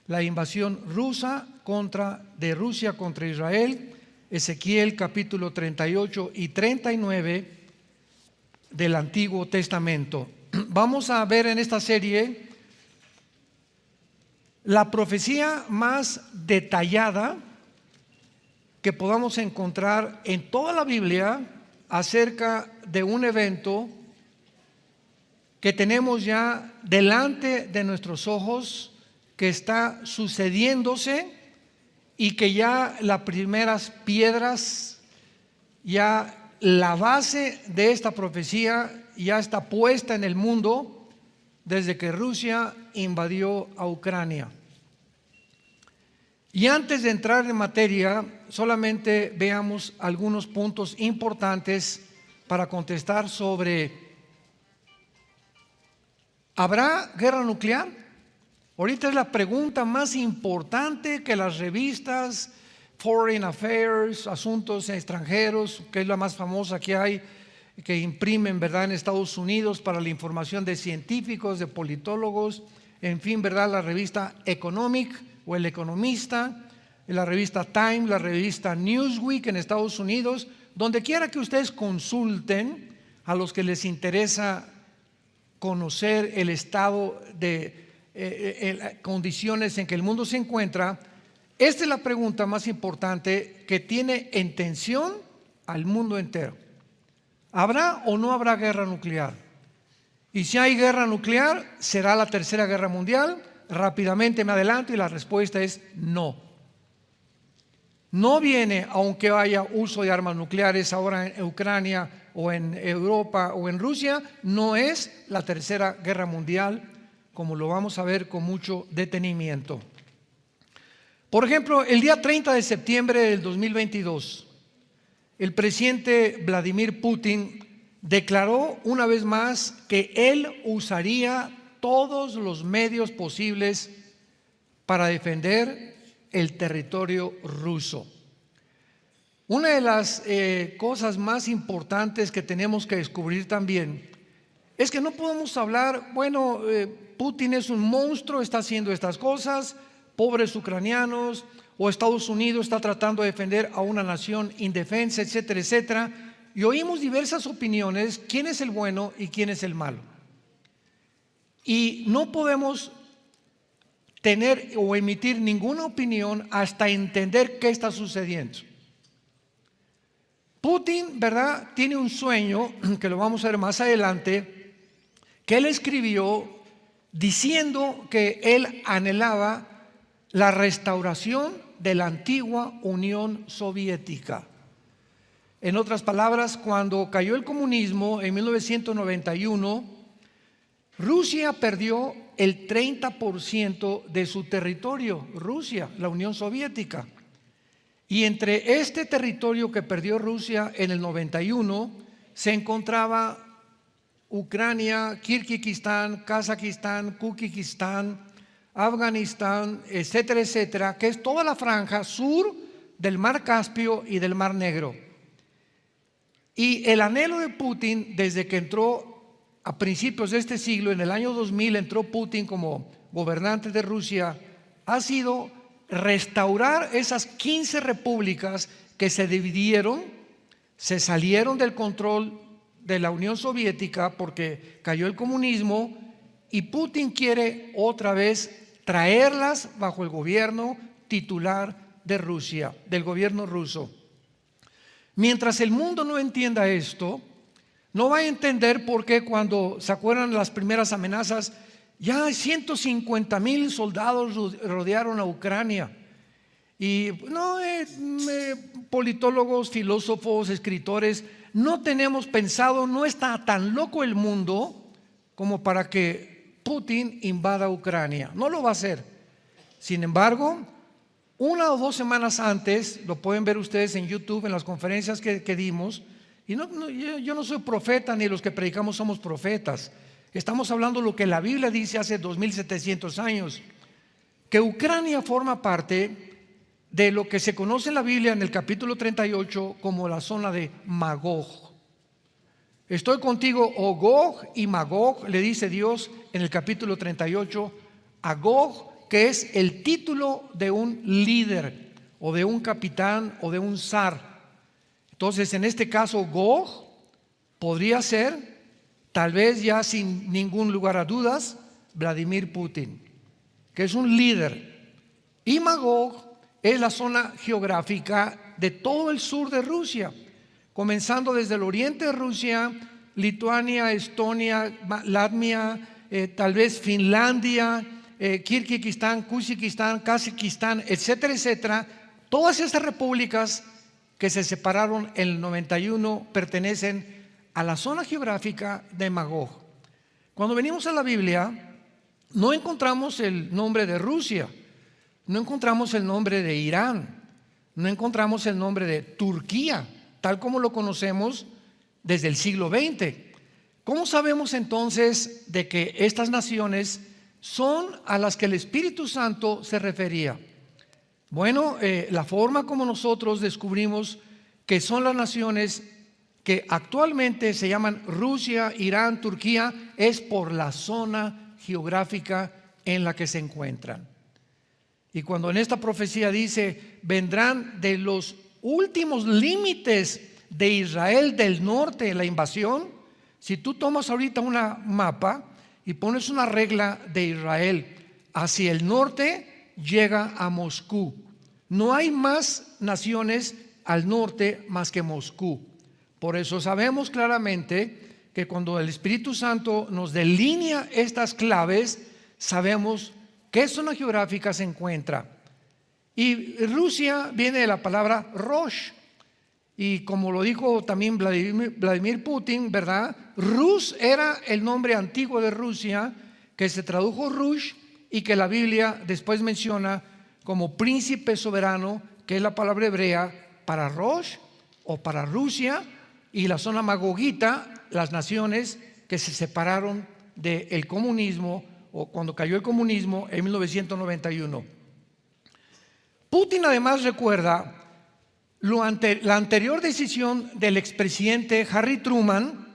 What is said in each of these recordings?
la invasión de Rusia contra Israel, Ezequiel capítulo 38 y 39 del Antiguo Testamento. Vamos a ver en esta serie la profecía más detallada que podamos encontrar en toda la Biblia acerca de un evento que tenemos ya delante de nuestros ojos, que está sucediéndose y que ya las primeras piedras, ya la base de esta profecía ya está puesta en el mundo desde que Rusia invadió a Ucrania. Y antes de entrar en materia, solamente veamos algunos puntos importantes para contestar sobre: ¿habrá guerra nuclear? Ahorita es la pregunta más importante que las revistas Foreign Affairs, Asuntos Extranjeros, que es la más famosa que hay, que imprimen, ¿verdad?, en Estados Unidos para la información de científicos, de politólogos, en fin, ¿verdad?, la revista Economic o El Economista, la revista Time, la revista Newsweek en Estados Unidos, donde quiera que ustedes consulten, a los que les interesa conocer el estado de condiciones en que el mundo se encuentra. Esta es la pregunta más importante que tiene en tensión al mundo entero: ¿habrá o no habrá guerra nuclear? Y si hay guerra nuclear, ¿será la tercera guerra mundial? Rápidamente me adelanto y la respuesta es no. No viene, aunque haya uso de armas nucleares ahora en Ucrania o en Europa o en Rusia, no es la tercera guerra mundial, como lo vamos a ver con mucho detenimiento. Por ejemplo, el día 30 de septiembre del 2022, el presidente Vladimir Putin declaró una vez más que él usaría todos los medios posibles para defender el territorio ruso. Una de las cosas más importantes que tenemos que descubrir también es que no podemos hablar, bueno, Putin es un monstruo, está haciendo estas cosas, pobres ucranianos, o Estados Unidos está tratando de defender a una nación indefensa, etcétera, etcétera. Y oímos diversas opiniones, quién es el bueno y quién es el malo. Y no podemos tener o emitir ninguna opinión hasta entender qué está sucediendo. Putin, ¿verdad?, tiene un sueño, que lo vamos a ver más adelante, que él escribió diciendo que él anhelaba la restauración de la antigua Unión Soviética. En otras palabras, cuando cayó el comunismo en 1991, Rusia perdió el 30% de su territorio, Rusia, la Unión Soviética. Y entre este territorio que perdió Rusia en el 91 se encontraba Ucrania, Kirguistán, Kazajistán, Kuzukistán, Afganistán, etcétera, etcétera, que es toda la franja sur del Mar Caspio y del Mar Negro. Y el anhelo de Putin, desde que entró a principios de este siglo, en el año 2000 entró Putin como gobernante de Rusia, ha sido restaurar esas 15 repúblicas que se dividieron, se salieron del control de la Unión Soviética porque cayó el comunismo, y Putin quiere otra vez traerlas bajo el gobierno titular de Rusia, del gobierno ruso. Mientras el mundo no entienda esto, no va a entender por qué, cuando se acuerdan las primeras amenazas, ya 150,000 soldados rodearon a Ucrania. Y no, politólogos, filósofos, escritores, no tenemos pensado, no está tan loco el mundo como para que Putin invada Ucrania. No lo va a hacer. Sin embargo, 1 o 2 semanas antes, lo pueden ver ustedes en YouTube, en las conferencias que dimos, y yo no soy profeta, ni los que predicamos somos profetas. Estamos hablando de lo que la Biblia dice hace 2700 años, que Ucrania forma parte de lo que se conoce en la Biblia en el capítulo 38 como la zona de Magog. Estoy contigo, oh Gog y Magog, le dice Dios en el capítulo 38, a Gog, que es el título de un líder o de un capitán o de un zar. Entonces, en este caso, Gog podría ser, tal vez ya sin ningún lugar a dudas, Vladimir Putin, que es un líder. Y Magog es la zona geográfica de todo el sur de Rusia, comenzando desde el oriente de Rusia, Lituania, Estonia, Latvia, tal vez Finlandia, Kirguistán, Kazajistán, Kazajistán, etcétera, etcétera. Todas estas repúblicas que se separaron en el 91 pertenecen a la zona geográfica de Magog. Cuando venimos a la Biblia, no encontramos el nombre de Rusia, no encontramos el nombre de Irán, no encontramos el nombre de Turquía, tal como lo conocemos desde el siglo XX. ¿Cómo sabemos entonces de que estas naciones son a las que el Espíritu Santo se refería? Bueno, la forma como nosotros descubrimos que son las naciones que actualmente se llaman Rusia, Irán, Turquía, es por la zona geográfica en la que se encuentran. Y cuando en esta profecía dice, vendrán de los últimos límites de Israel del norte la invasión, si tú tomas ahorita una mapa y pones una regla de Israel hacia el norte, llega a Moscú. No hay más naciones al norte más que Moscú. Por eso sabemos claramente que cuando el Espíritu Santo nos delinea estas claves, sabemos qué zona geográfica se encuentra. Y Rusia viene de la palabra Rosh. Y como lo dijo también Vladimir Putin, ¿verdad? Rus era el nombre antiguo de Rusia, que se tradujo Rush y que la Biblia después menciona como príncipe soberano, que es la palabra hebrea para Rosh o para Rusia, y la zona magogita, las naciones que se separaron del comunismo o cuando cayó el comunismo en 1991. Putin además recuerda la anterior decisión del expresidente Harry Truman,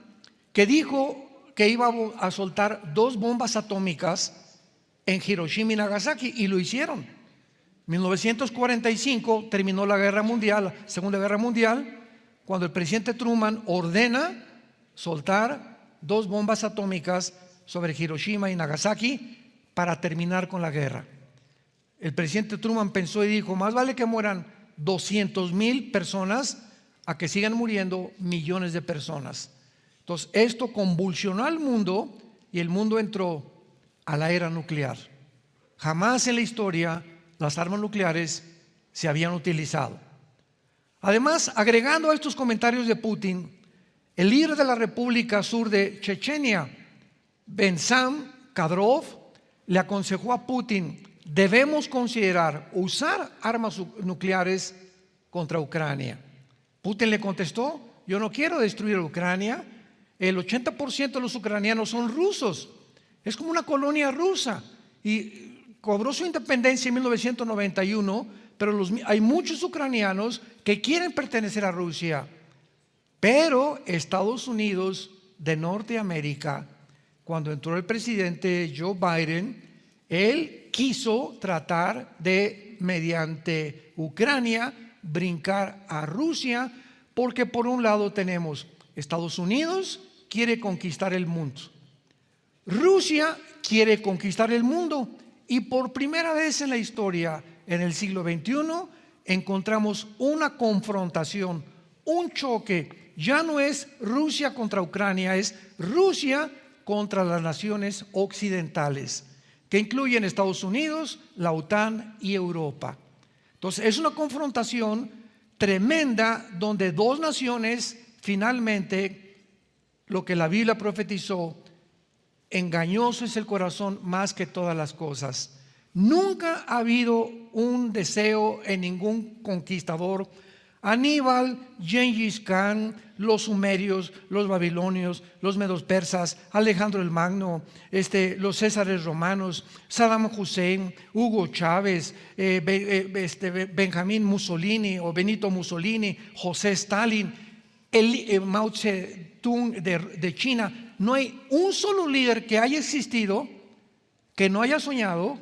que dijo que iba a soltar 2 bombas atómicas en Hiroshima y Nagasaki, y lo hicieron. En 1945 terminó la guerra mundial, la Segunda Guerra Mundial, cuando el presidente Truman ordena soltar 2 bombas atómicas sobre Hiroshima y Nagasaki para terminar con la guerra. El presidente Truman pensó y dijo, más vale que mueran 200,000 personas a que sigan muriendo millones de personas. Entonces esto convulsionó al mundo y el mundo entró a la era nuclear. Jamás en la historia las armas nucleares se habían utilizado. Además, agregando a estos comentarios de Putin, el líder de la República Sur de Chechenia, Bensam Kadyrov, le aconsejó a Putin: debemos considerar usar armas nucleares contra Ucrania. Putin le contestó: yo no quiero destruir a Ucrania, el 80% de los ucranianos son rusos, es como una colonia rusa, y cobró su independencia en 1991, pero hay muchos ucranianos que quieren pertenecer a Rusia. Pero Estados Unidos de Norteamérica, cuando entró el presidente Joe Biden, él quiso tratar de, mediante Ucrania, brincar a Rusia, porque por un lado tenemos Estados Unidos quiere conquistar el mundo, Rusia quiere conquistar el mundo, y por primera vez en la historia, en el siglo XXI, encontramos una confrontación, un choque. Ya no es Rusia contra Ucrania, es Rusia contra las naciones occidentales, que incluyen Estados Unidos, la OTAN y Europa. Entonces es una confrontación tremenda donde 2 naciones finalmente, lo que la Biblia profetizó, engañoso es el corazón más que todas las cosas. Nunca ha habido un deseo en ningún conquistador. Aníbal, Gengis Khan, los sumerios, los babilonios, los medos persas, Alejandro el Magno, los césares romanos, Saddam Hussein, Hugo Chávez, Benjamín Mussolini o Benito Mussolini, José Stalin, Mao Zedong de China. No hay un solo líder que haya existido que no haya soñado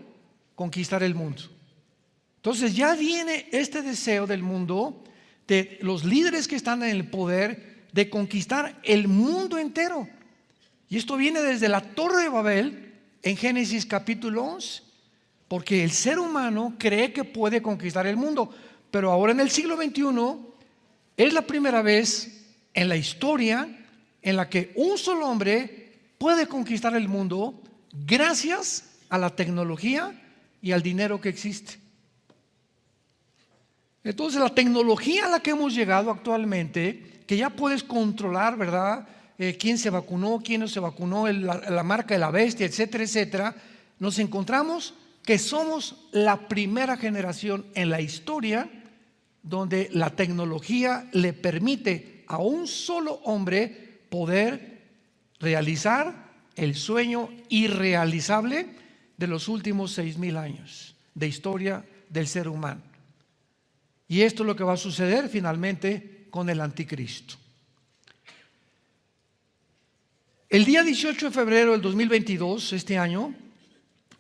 conquistar el mundo. Entonces ya viene este deseo del mundo, de los líderes que están en el poder, de conquistar el mundo entero. Y esto viene desde la Torre de Babel en Génesis capítulo 11, porque el ser humano cree que puede conquistar el mundo, pero ahora en el siglo XXI es la primera vez en la historia en la que un solo hombre puede conquistar el mundo gracias a la tecnología y al dinero que existe. Entonces la tecnología a la que hemos llegado actualmente, que ya puedes controlar, ¿verdad? Quién se vacunó, quién no se vacunó, la marca de la bestia, etcétera, etcétera. Nos encontramos que somos la primera generación en la historia donde la tecnología le permite a un solo hombre poder realizar el sueño irrealizable de los últimos 6,000 años de historia del ser humano. Y esto es lo que va a suceder finalmente con el anticristo. El día 18 de febrero del 2022, este año,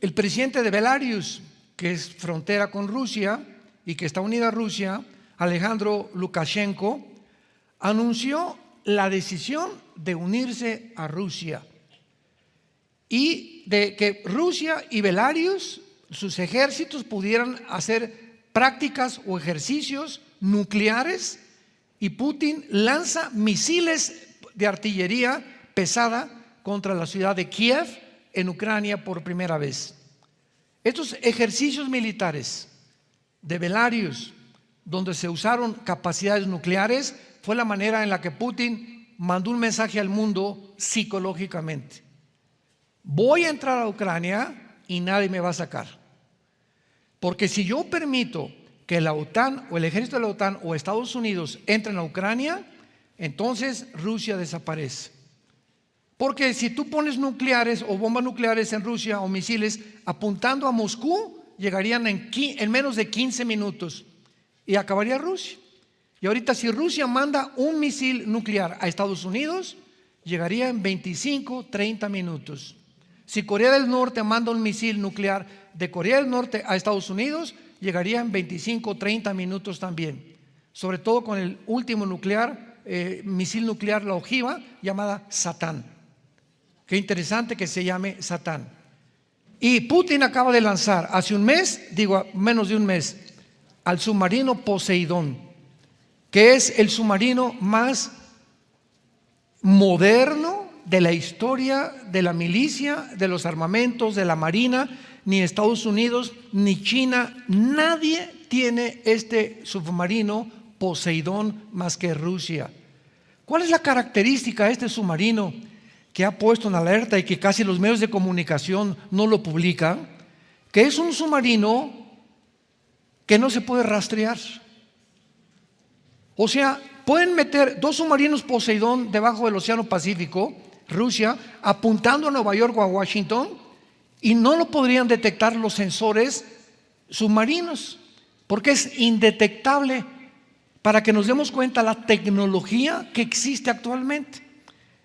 el presidente de Belarus, que es frontera con Rusia y que está unida a Rusia, Alejandro Lukashenko, anunció la decisión de unirse a Rusia y de que Rusia y Belarus, sus ejércitos, pudieran hacer prácticas o ejercicios nucleares, y Putin lanza misiles de artillería pesada contra la ciudad de Kiev en Ucrania por primera vez. Estos ejercicios militares de Belarus, donde se usaron capacidades nucleares, fue la manera en la que Putin mandó un mensaje al mundo psicológicamente: voy a entrar a Ucrania y nadie me va a sacar, porque si yo permito que la OTAN o el ejército de la OTAN o Estados Unidos entren a Ucrania, entonces Rusia desaparece. Porque si tú pones nucleares o bombas nucleares en Rusia o misiles apuntando a Moscú, llegarían en menos de 15 minutos y acabaría Rusia. Y ahorita si Rusia manda un misil nuclear a Estados Unidos, llegaría en 25, 30 minutos. Si Corea del Norte manda un misil nuclear de Corea del Norte a Estados Unidos, llegaría en 25, 30 minutos también. Sobre todo con el último misil nuclear, la ojiva, llamada Satán. Qué interesante que se llame Satán. Y Putin acaba de lanzar hace un mes, menos de un mes, al submarino Poseidón, que es el submarino más moderno de la historia de la milicia, de los armamentos, de la marina. Ni Estados Unidos ni China, nadie tiene este submarino Poseidón más que Rusia. ¿Cuál es la característica de este submarino que ha puesto en alerta y que casi los medios de comunicación no lo publican? Que es un submarino que no se puede rastrear. O sea, pueden meter 2 submarinos Poseidón debajo del Océano Pacífico, Rusia, apuntando a Nueva York o a Washington, y no lo podrían detectar los sensores submarinos, porque es indetectable, para que nos demos cuenta la tecnología que existe actualmente.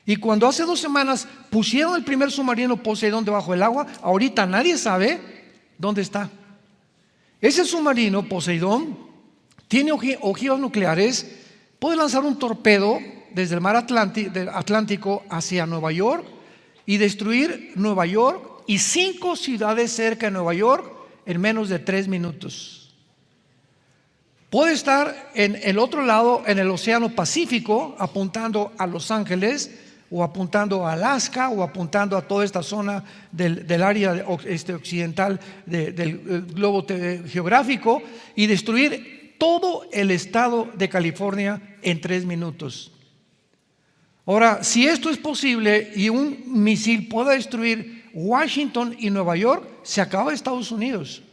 Y cuando hace 2 semanas pusieron el primer submarino Poseidón debajo del agua, ahorita nadie sabe dónde está. Ese submarino Poseidón tiene ojivas nucleares, puede lanzar un torpedo desde el mar Atlántico hacia Nueva York y destruir Nueva York y 5 ciudades cerca de Nueva York en menos de 3 minutos. Puede estar en el otro lado, en el Océano Pacífico, apuntando a Los Ángeles, o apuntando a Alaska, o apuntando a toda esta zona del área occidental del globo geográfico, y destruir todo el estado de California en 3 minutos. Ahora, si esto es posible y un misil pueda destruir Washington y Nueva York, se acaba Estados Unidos,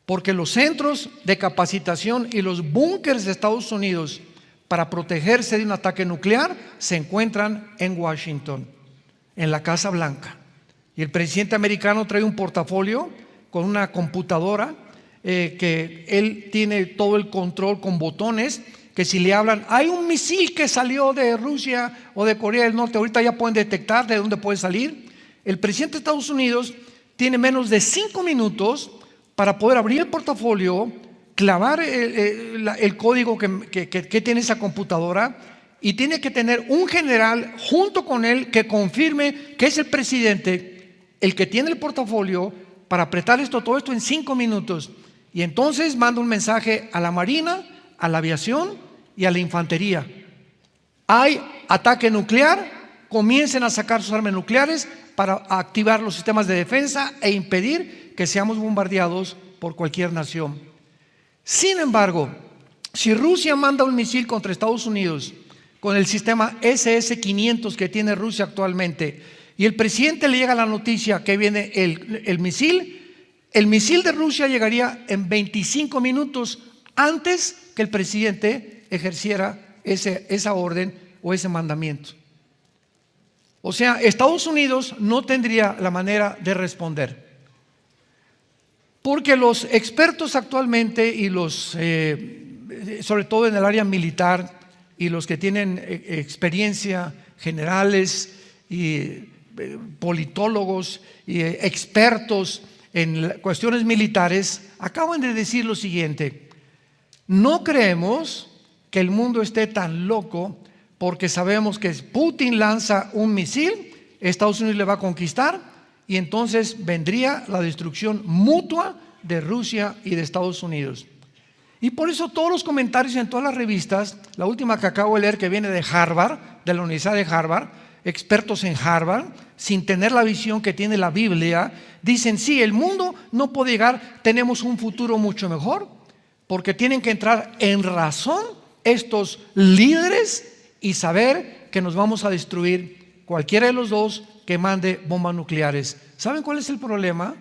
porque los centros de capacitación y los búnkers de Estados Unidos para protegerse de un ataque nuclear se encuentran en Washington, en la Casa Blanca. Y el presidente americano trae un portafolio con una computadora que él tiene todo el control con botones, que si le hablan, hay un misil que salió de Rusia o de Corea del Norte, ahorita ya pueden detectar de dónde puede salir. El presidente de Estados Unidos tiene menos de 5 minutos para poder abrir el portafolio, clavar el código que tiene esa computadora, y tiene que tener un general junto con él que confirme que es el presidente el que tiene el portafolio para apretar todo esto en 5 minutos. Y entonces manda un mensaje a la Marina, a la aviación y a la infantería: hay ataque nuclear, comiencen a sacar sus armas nucleares para activar los sistemas de defensa e impedir que seamos bombardeados por cualquier nación. Sin embargo, si Rusia manda un misil contra Estados Unidos con el sistema SS-500 que tiene Rusia actualmente, y el presidente le llega la noticia que viene el misil de Rusia llegaría en 25 minutos antes que el presidente ejerciera esa orden o ese mandamiento. O sea, Estados Unidos no tendría la manera de responder, porque los expertos actualmente y sobre todo en el área militar, y los que tienen experiencia, generales y politólogos y expertos en cuestiones militares, acaban de decir lo siguiente: no creemos que el mundo esté tan loco, porque sabemos que Putin lanza un misil, Estados Unidos le va a conquistar, y entonces vendría la destrucción mutua de Rusia y de Estados Unidos. Y por eso todos los comentarios en todas las revistas, la última que acabo de leer, que viene de Harvard, de la Universidad de Harvard, expertos en Harvard, sin tener la visión que tiene la Biblia, dicen: sí, el mundo no puede llegar, tenemos un futuro mucho mejor, porque tienen que entrar en razón estos líderes y saber que nos vamos a destruir cualquiera de los dos que mande bombas nucleares. ¿Saben cuál es el problema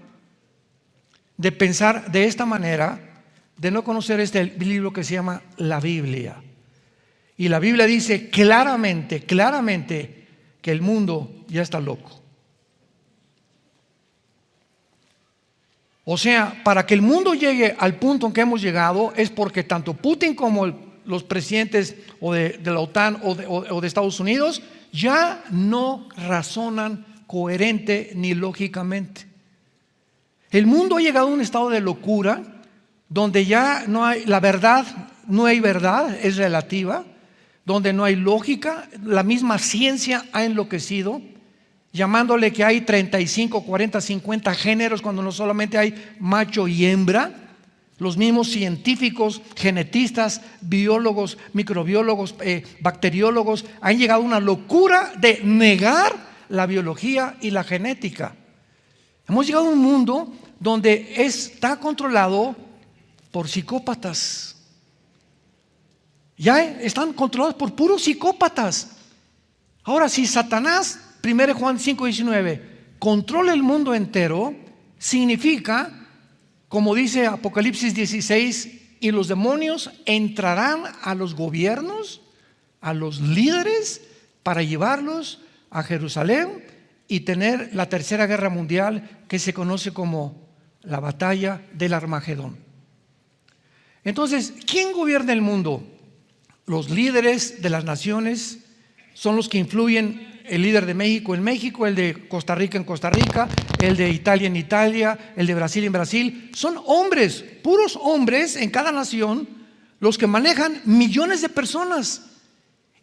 de pensar de esta manera? De no conocer este libro que se llama la Biblia. Y la Biblia dice claramente que el mundo ya está loco. O sea, para que el mundo llegue al punto en que hemos llegado, es porque tanto Putin como los presidentes de la OTAN o de Estados Unidos ya no razonan coherente ni lógicamente. El mundo ha llegado a un estado de locura donde ya no hay la verdad, no hay verdad, es relativa, donde no hay lógica, la misma ciencia ha enloquecido, llamándole que hay 35, 40, 50 géneros cuando no solamente hay macho y hembra. Los mismos científicos, genetistas, biólogos, microbiólogos, bacteriólogos han llegado a una locura de negar la biología y la genética. Hemos llegado a un mundo donde está controlado por psicópatas. Ya están controlados por puros psicópatas. Ahora, si Satanás, 1 Juan 5:19, controla el mundo entero, significa, como dice Apocalipsis 16, y los demonios entrarán a los gobiernos, a los líderes, para llevarlos a Jerusalén y tener la tercera guerra mundial, que se conoce como la batalla del Armagedón. Entonces, ¿quién gobierna el mundo? Los líderes de las naciones son los que influyen. El líder de México en México, el de Costa Rica en Costa Rica, el de Italia en Italia, el de Brasil en Brasil. Son hombres, puros hombres en cada nación, los que manejan millones de personas.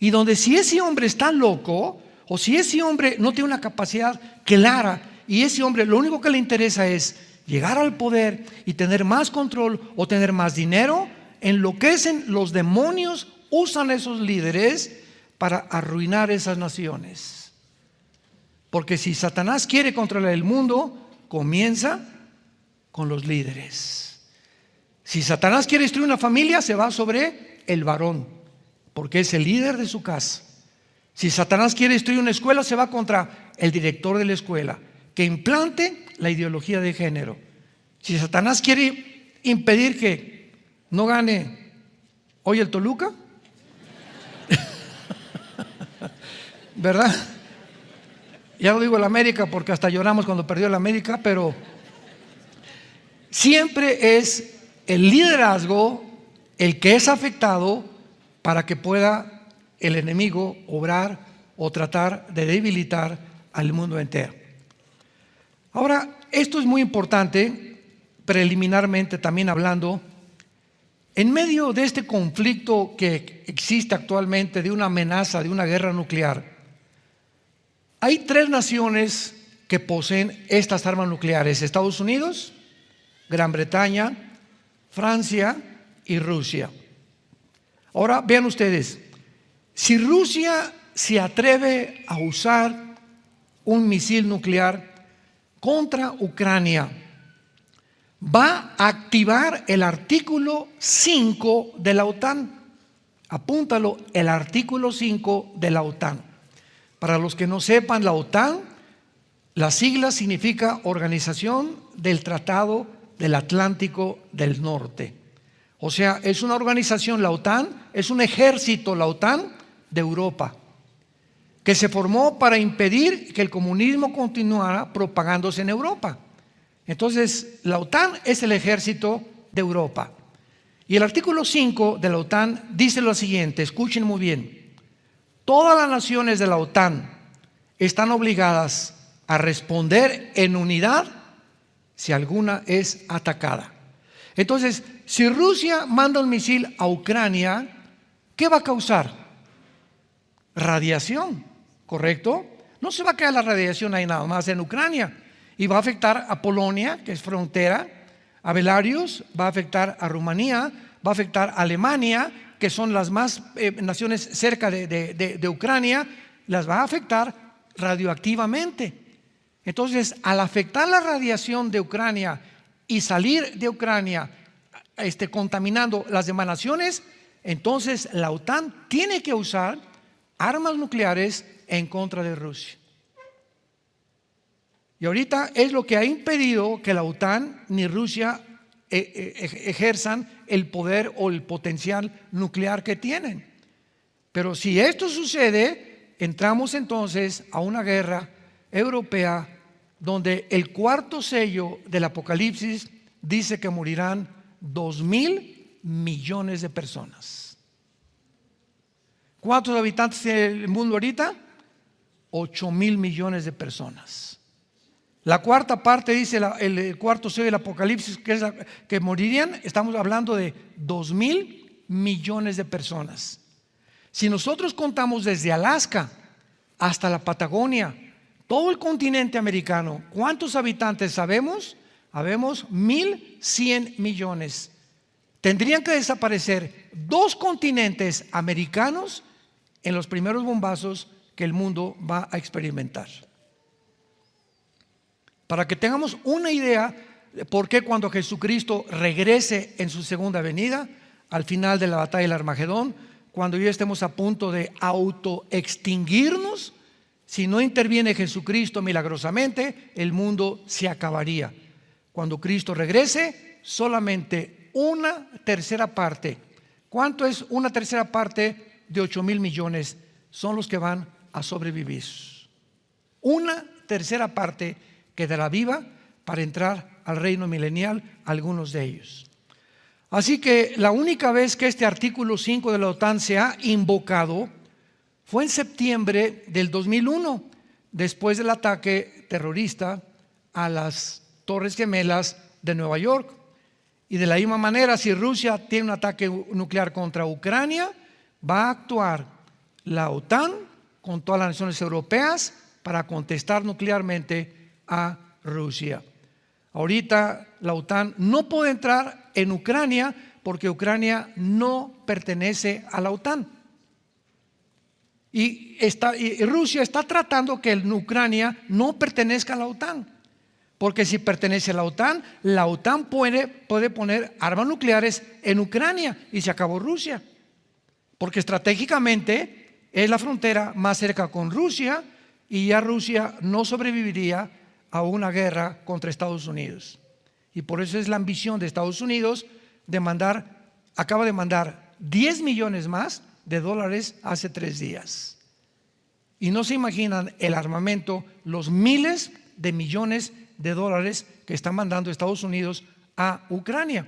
Y donde si ese hombre está loco, o si ese hombre no tiene una capacidad clara, y ese hombre lo único que le interesa es llegar al poder y tener más control o tener más dinero, enloquecen. Los demonios usan a esos líderes para arruinar esas naciones. Porque si Satanás quiere controlar el mundo, comienza con los líderes. Si Satanás quiere destruir una familia, se va sobre el varón, porque es el líder de su casa. Si Satanás quiere destruir una escuela, se va contra el director de la escuela, que implante la ideología de género. Si Satanás quiere impedir que no gane hoy el Toluca, ¿verdad? Ya no digo el América porque hasta lloramos cuando perdió el América, pero siempre es el liderazgo el que es afectado para que pueda el enemigo obrar o tratar de debilitar al mundo entero. Ahora, esto es muy importante, preliminarmente también hablando, en medio de este conflicto que existe actualmente, de una amenaza, de una guerra nuclear, hay tres naciones que poseen estas armas nucleares: Estados Unidos, Gran Bretaña, Francia y Rusia. Ahora vean ustedes, si Rusia se atreve a usar un misil nuclear contra Ucrania, va a activar el artículo 5 de la OTAN. Apúntalo, el artículo 5 de la OTAN. Para los que no sepan, la OTAN, la sigla significa Organización del Tratado del Atlántico del Norte. O sea, es una organización, la OTAN, es un ejército, la OTAN, de Europa, que se formó para impedir que el comunismo continuara propagándose en Europa. Entonces, la OTAN es el ejército de Europa. Y el artículo 5 de la OTAN dice lo siguiente, escuchen muy bien: todas las naciones de la OTAN están obligadas a responder en unidad si alguna es atacada. Entonces, si Rusia manda un misil a Ucrania, ¿qué va a causar? Radiación, ¿correcto? No se va a quedar la radiación ahí nada más en Ucrania, y va a afectar a Polonia, que es frontera, a Belarus, va a afectar a Rumanía, va a afectar a Alemania, que son las más naciones cerca de Ucrania, las va a afectar radioactivamente. Entonces, al afectar la radiación de Ucrania y salir de Ucrania contaminando las demás naciones, entonces la OTAN tiene que usar armas nucleares en contra de Rusia. Y ahorita es lo que ha impedido que la OTAN ni Rusia ejerzan el poder o el potencial nuclear que tienen. Pero si esto sucede, entramos entonces a una guerra europea donde el cuarto sello del Apocalipsis dice que morirán 2.000 millones de personas. ¿Cuántos habitantes tiene el mundo ahorita? 8.000 millones de personas. La cuarta parte dice el cuarto sello del Apocalipsis que morirían, estamos hablando de 2.000 millones de personas. Si nosotros contamos desde Alaska hasta la Patagonia, todo el continente americano, ¿cuántos habitantes sabemos? Habemos 1.100 millones. Tendrían que desaparecer 2 continentes americanos en los primeros bombazos que el mundo va a experimentar. Para que tengamos una idea de por qué cuando Jesucristo regrese en su segunda venida, al final de la batalla del Armagedón, cuando ya estemos a punto de autoextinguirnos, si no interviene Jesucristo milagrosamente, el mundo se acabaría. Cuando Cristo regrese, solamente 1/3 parte. ¿Cuánto es 1/3 parte de 8.000 millones? Son los que van a sobrevivir. 1/3 parte quedará viva para entrar al reino milenial, algunos de ellos. Así que la única vez que este artículo 5 de la OTAN se ha invocado fue en septiembre del 2001, después del ataque terrorista a las Torres Gemelas de Nueva York. Y de la misma manera, si Rusia tiene un ataque nuclear contra Ucrania, va a actuar la OTAN con todas las naciones europeas para contestar nuclearmente a Rusia. Ahorita la OTAN no puede entrar en Ucrania porque Ucrania no pertenece a la OTAN. Y Rusia está tratando que Ucrania no pertenezca a la OTAN, porque si pertenece a la OTAN puede poner armas nucleares en Ucrania y se acabó Rusia, porque estratégicamente es la frontera más cerca con Rusia y ya Rusia no sobreviviría a una guerra contra Estados Unidos. Y por eso es la ambición de Estados Unidos acaba de mandar 10 millones más de dólares hace 3 días. Y no se imaginan el armamento, los miles de millones de dólares que está mandando Estados Unidos a Ucrania.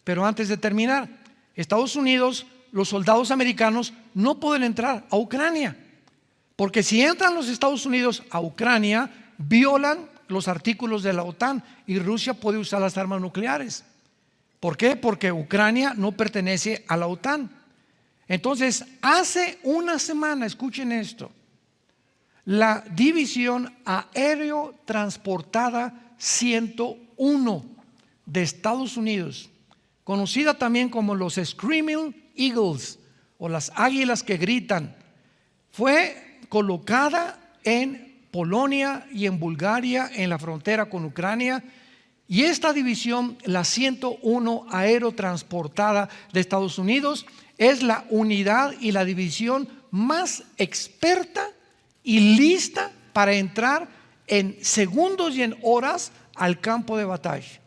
Pero antes de terminar, Estados Unidos, los soldados americanos no pueden entrar a Ucrania, porque si entran los Estados Unidos a Ucrania, violan los artículos de la OTAN y Rusia puede usar las armas nucleares. ¿Por qué? Porque Ucrania no pertenece a la OTAN. Entonces, hace una semana, escuchen esto, la División Aéreo Transportada 101 de Estados Unidos, conocida también como los Screaming Eagles o las águilas que gritan, fue colocada en Polonia y en Bulgaria, en la frontera con Ucrania. Y esta división, la 101 Aerotransportada de Estados Unidos, es la unidad y la división más experta y lista para entrar en segundos y en horas al campo de batalla.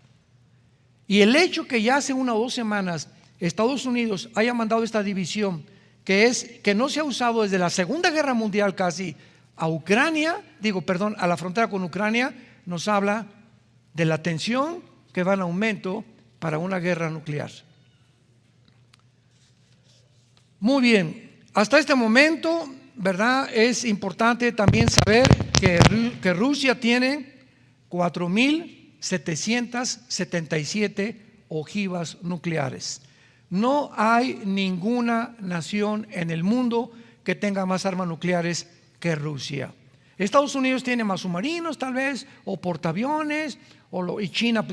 Y el hecho que ya hace 1 o 2 semanas Estados Unidos haya mandado esta división, que no se ha usado desde la Segunda Guerra Mundial casi, a Ucrania, a la frontera con Ucrania, nos habla de la tensión que va en aumento para una guerra nuclear. Muy bien, hasta este momento, ¿verdad? Es importante también saber que Rusia tiene 4.777 ojivas nucleares. No hay ninguna nación en el mundo que tenga más armas nucleares que Rusia. Estados Unidos tiene más submarinos tal vez, o portaaviones, y China,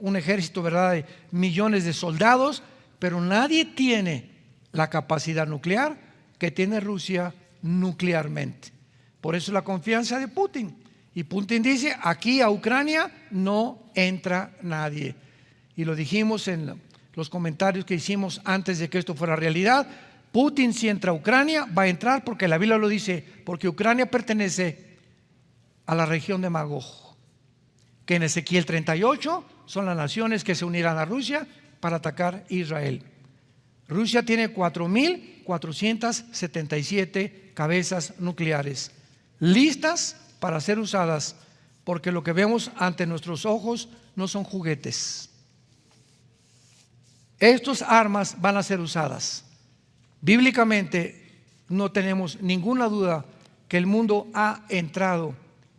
un ejército, ¿verdad?, de millones de soldados, pero nadie tiene la capacidad nuclear que tiene Rusia nuclearmente. Por eso la confianza de Putin. Y Putin dice, aquí a Ucrania no entra nadie. Y lo dijimos en los comentarios que hicimos antes de que esto fuera realidad. Putin, si entra a Ucrania, va a entrar porque la Biblia lo dice, porque Ucrania pertenece a la región de Magog, que en Ezequiel 38 son las naciones que se unirán a Rusia para atacar Israel. Rusia tiene 4.477 cabezas nucleares listas para ser usadas, porque lo que vemos ante nuestros ojos no son juguetes. Estas armas van a ser usadas. Bíblicamente no tenemos ninguna duda que el mundo ha entrado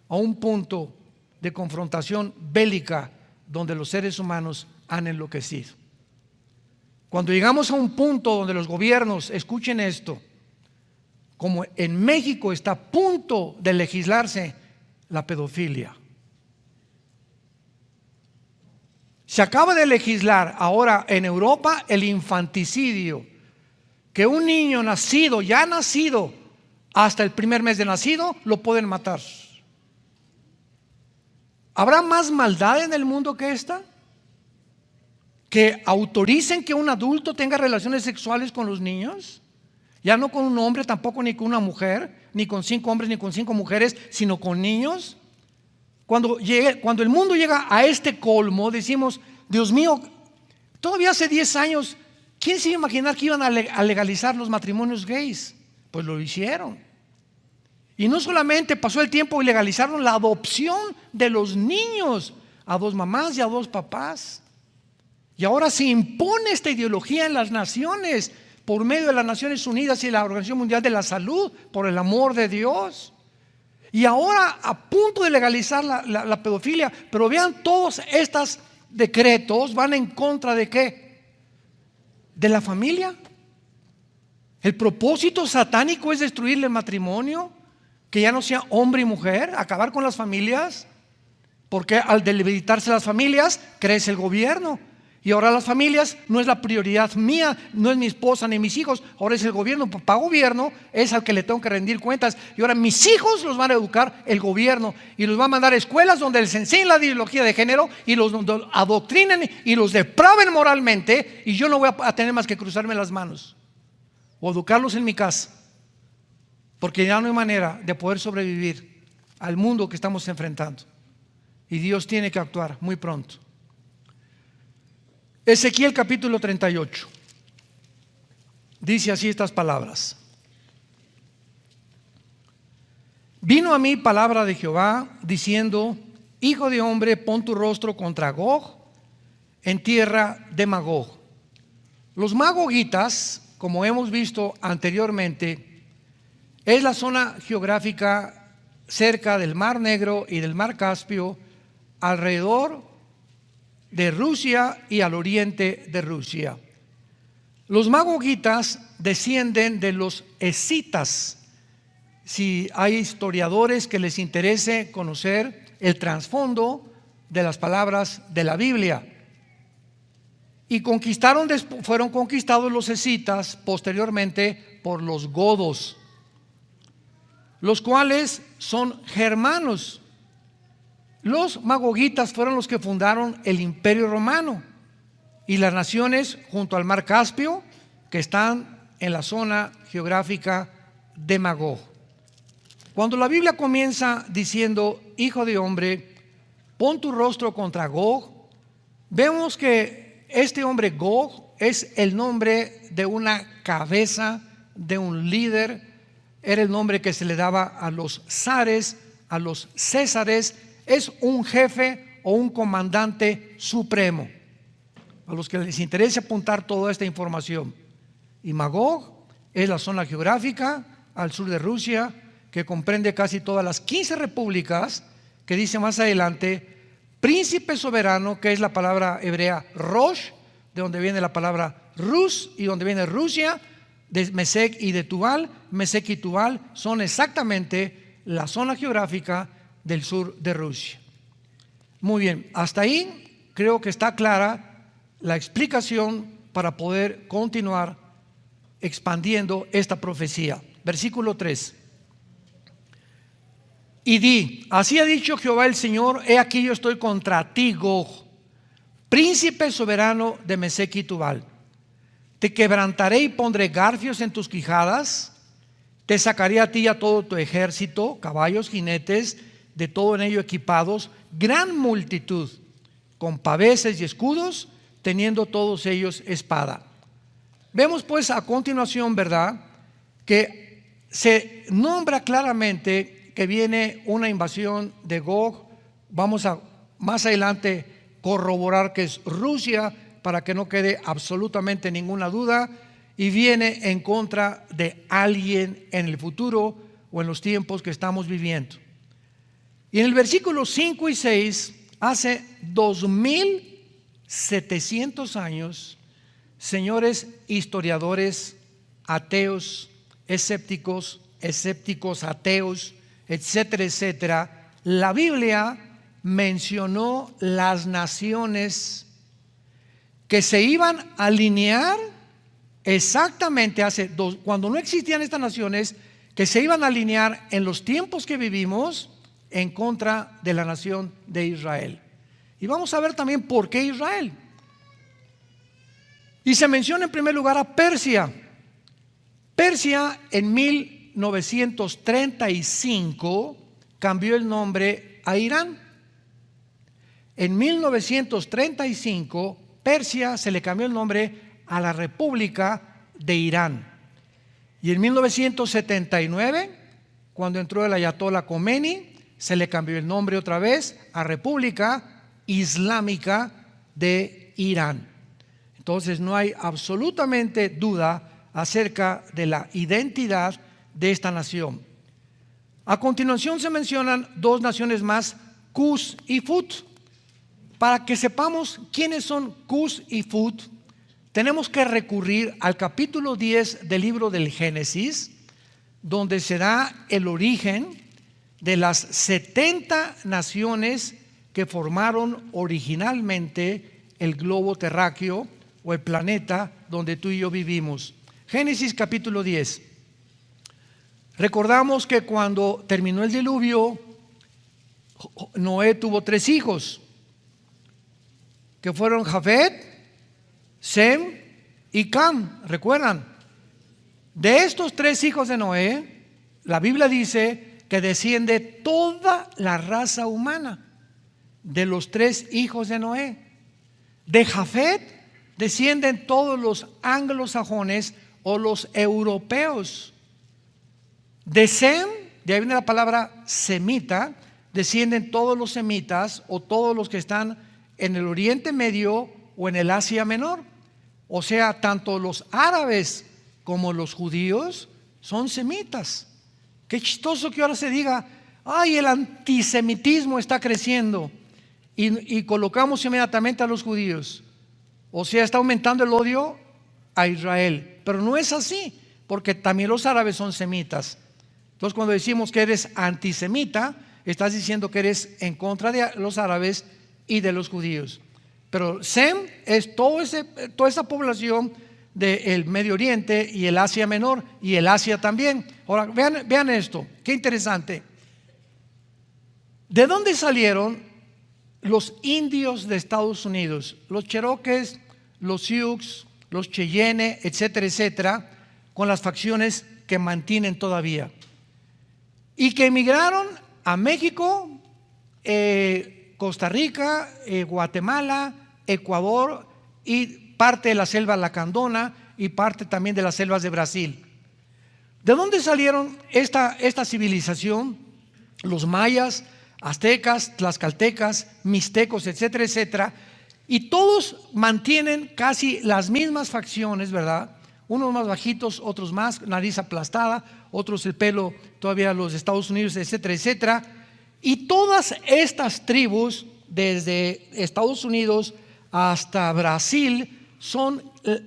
a un punto de confrontación bélica donde los seres humanos han enloquecido. Cuando llegamos a un punto donde los gobiernos, escuchen esto, como en México está a punto de legislarse la pedofilia. Se acaba de legislar ahora en Europa el infanticidio, que un niño nacido, ya nacido, hasta el primer mes de nacido, lo pueden matar. ¿Habrá más maldad en el mundo que esta? ¿Que autoricen que un adulto tenga relaciones sexuales con los niños? Ya no con un hombre, tampoco ni con una mujer, ni con 5 hombres, ni con 5 mujeres, sino con niños. Cuando el mundo llega a este colmo, decimos, Dios mío, todavía hace 10 años, ¿quién se iba a imaginar que iban a legalizar los matrimonios gays? Pues lo hicieron. Y no solamente pasó el tiempo y legalizaron la adopción de los niños a 2 mamás y a 2 papás. Y ahora se impone esta ideología en las naciones por medio de las Naciones Unidas y la Organización Mundial de la Salud, por el amor de Dios. Y ahora a punto de legalizar la pedofilia, pero vean, todos estos decretos van en contra de ¿qué? De la familia. El propósito satánico es destruir el matrimonio, que ya no sea hombre y mujer, acabar con las familias, porque al debilitarse las familias crece el gobierno. Y ahora las familias no es la prioridad mía, no es mi esposa ni mis hijos, ahora es el gobierno. Para gobierno es al que le tengo que rendir cuentas. Y ahora mis hijos los van a educar el gobierno y los va a mandar a escuelas donde les enseñen la ideología de género y los adoctrinen y los depraven moralmente, y yo no voy a tener más que cruzarme las manos o educarlos en mi casa, porque ya no hay manera de poder sobrevivir al mundo que estamos enfrentando, y Dios tiene que actuar muy pronto. Ezequiel capítulo 38 dice así estas palabras: vino a mí palabra de Jehová diciendo, hijo de hombre, pon tu rostro contra Gog en tierra de Magog. Los magogitas, como hemos visto anteriormente, es la zona geográfica cerca del Mar Negro y del Mar Caspio, alrededor de Rusia y al oriente de Rusia. Los magogitas descienden de los escitas. Si hay historiadores que les interese conocer el trasfondo de las palabras de la Biblia. Y fueron conquistados los escitas posteriormente por los godos, los cuales son germanos. Los magogitas fueron los que fundaron el Imperio Romano y las naciones junto al Mar Caspio, que están en la zona geográfica de Magog. Cuando la Biblia comienza diciendo: hijo de hombre, pon tu rostro contra Gog, vemos que este hombre Gog es el nombre de una cabeza, de un líder. Era el nombre que se le daba a los zares, a los césares. Es un jefe o un comandante supremo. A los que les interese apuntar toda esta información. Y Magog es la zona geográfica al sur de Rusia, que comprende casi todas las 15 repúblicas, que dice más adelante príncipe soberano, que es la palabra hebrea Rosh, de donde viene la palabra Rus y donde viene Rusia, de Mesec y de Tubal. Mesec y Tubal son exactamente la zona geográfica del sur de Rusia. Muy bien, hasta ahí creo que está clara la explicación para poder continuar expandiendo esta profecía. Versículo 3. Y di: así ha dicho Jehová el Señor, he aquí yo estoy contra ti, Gog, príncipe soberano de Mesec y Tubal. Te quebrantaré y pondré garfios en tus quijadas, te sacaré a ti y a todo tu ejército, caballos, jinetes, de todo en ello equipados, gran multitud, con paveses y escudos, teniendo todos ellos espada. Vemos pues a continuación, ¿verdad?, que se nombra claramente que viene una invasión de Gog. Vamos a más adelante corroborar que es Rusia, para que no quede absolutamente ninguna duda, y viene en contra de alguien en el futuro o en los tiempos que estamos viviendo. Y en el versículo 5 y 6, hace 2700 años, señores historiadores, ateos, escépticos, ateos, etcétera, etcétera, la Biblia mencionó las naciones que se iban a alinear exactamente cuando no existían estas naciones, que se iban a alinear en los tiempos que vivimos en contra de la nación de Israel. Y vamos a ver también por qué Israel. Y se menciona en primer lugar a Persia. Persia en 1935 cambió el nombre a Irán. En 1935 Persia se le cambió el nombre a la República de Irán. Y en 1979, cuando entró el Ayatollah Khomeini, se le cambió el nombre otra vez a República Islámica de Irán. Entonces no hay absolutamente duda acerca de la identidad de esta nación. A continuación se mencionan dos naciones más, Cus y Fut. Para que sepamos quiénes son Cus y Fut, tenemos que recurrir al capítulo 10 del libro del Génesis, donde se da el origen de las 70 naciones que formaron originalmente el globo terráqueo o el planeta donde tú y yo vivimos. Génesis capítulo 10. Recordamos que cuando terminó el diluvio, Noé tuvo 3 hijos, que fueron Jafet, Sem y Cam. ¿Recuerdan? De estos 3 hijos de Noé, la Biblia dice que desciende toda la raza humana de los 3 hijos de Noé. De Jafet descienden todos los anglosajones o los europeos. De Sem, de ahí viene la palabra semita, descienden todos los semitas o todos los que están en el Oriente Medio o en el Asia Menor. O sea, tanto los árabes como los judíos son semitas. Qué chistoso que ahora se diga: ay, el antisemitismo está creciendo. y colocamos inmediatamente a los judíos. O sea, está aumentando el odio a Israel. Pero no es así, porque también los árabes son semitas. Entonces, cuando decimos que eres antisemita, estás diciendo que eres en contra de los árabes y de los judíos. Pero Sem es toda esa población del Medio Oriente y el Asia Menor y el Asia también. Ahora, vean esto, qué interesante. ¿De dónde salieron los indios de Estados Unidos? Los Cherokees, los Sioux, los Cheyenne, etcétera, etcétera, con las facciones que mantienen todavía. Y que emigraron a México, Costa Rica, Guatemala, Ecuador y parte de la selva lacandona y parte también de las selvas de Brasil. ¿De dónde salieron esta civilización? Los mayas, aztecas, tlaxcaltecas, mixtecos, etcétera, etcétera. Y todos mantienen casi las mismas facciones, ¿verdad? Unos más bajitos, otros más, nariz aplastada, otros el pelo todavía los Estados Unidos, etcétera, etcétera. Y todas estas tribus, desde Estados Unidos hasta Brasil, son